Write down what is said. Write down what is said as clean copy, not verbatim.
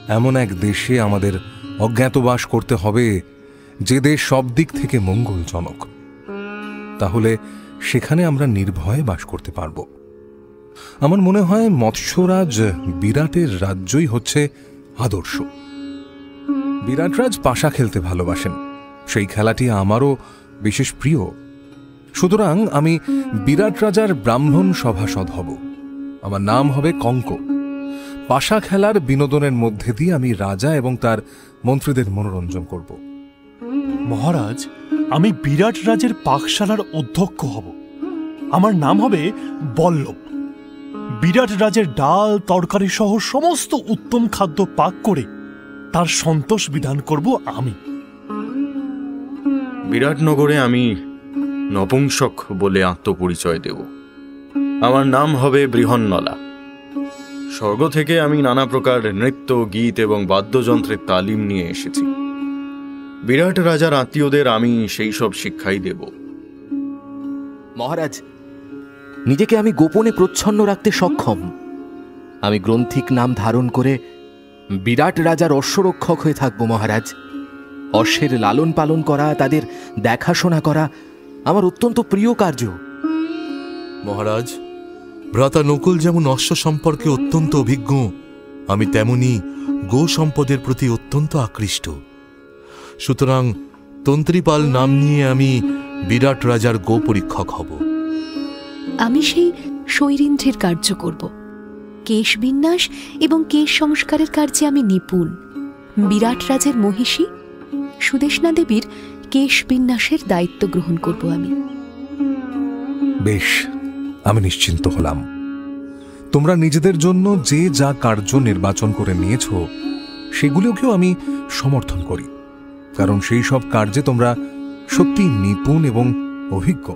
এমন এক দেশে আমাদের অজ্ঞাতবাস করতে হবে, যে দেশ সব দিক থেকে মঙ্গলজনক। তাহলে সেখানে আমরা নির্ভয়ে বাস করতে পারব। আমার মনে হয় মৎস্যরাজ বিরাটের রাজ্যই হচ্ছে আদর্শ। বিরাটরাজ পাশা খেলতে ভালোবাসেন, সেই খেলাটি আমারও বিশেষ প্রিয়। সুতরাং আমি বিরাট রাজার ব্রাহ্মণ সভাসদ হব। আমার নাম হবে কঙ্ক। পাশা খেলার বিনোদনের মধ্যে দিয়ে আমি রাজা এবং তার মন্ত্রীদের মনোরঞ্জন করব। মহারাজ, আমি বিরাট রাজের পাকশালার অধ্যক্ষ হব। আমার নাম হবে বল্লভ। বিরাট রাজের ডাল তরকারি সহ সমস্ত উত্তম খাদ্য পাক করে তার সন্তোষ বিধান করব আমি। বিরাটনগরে আমি নপুংসক বলে আত্মপরিচয় দেব। আমার নাম হবে বৃহন্নলা। স্বর্গ থেকে আমি নানা প্রকার নৃত্য, গীত এবং বাদ্যযন্ত্রের তালিম নিয়ে এসেছি। বিরাট রাজার আত্মীয়দের আমি সেই সব শিক্ষাই দেব। মহারাজ, নিজেকে আমি গোপনে প্রচ্ছন্ন রাখতে সক্ষম। আমি গ্রন্থিক নাম ধারণ করে বিরাট রাজার অশ্বরক্ষক হয়ে থাকব মহারাজ। অশ্বের লালন পালন করা, তাদের দেখাশোনা করা আমার অত্যন্ত প্রিয় কার্য। মহারাজ, ভ্রাতা নকুল যেমন অশ্ব সম্পর্কে অত্যন্ত অভিজ্ঞ, আমি তেমনি গো সম্পদের প্রতি অত্যন্ত আকৃষ্ট। সুতরাং তন্ত্রীপাল নাম নিয়ে আমি বিরাট রাজার গো পরীক্ষক হব। আমি সেই শৈরিন্দ্রের কার্য করব। কেশ বিন্যাস এবং কেশ সংস্কারের কার্যে আমি নিপুণ। বিরাট রাজের মহিষী সুদেষ্ণা দেবীর কেশ বিন্যাসের দায়িত্ব গ্রহণ করব আমি। বেশ, আমি নিশ্চিন্ত হলাম। তোমরা নিজেদের জন্য যে যা কার্য নির্বাচন করে নিয়েছ সেগুলোকেও আমি সমর্থন করি, কারণ সেই সব কার্যে তোমরা সত্যি নিপুণ এবং অভিজ্ঞ।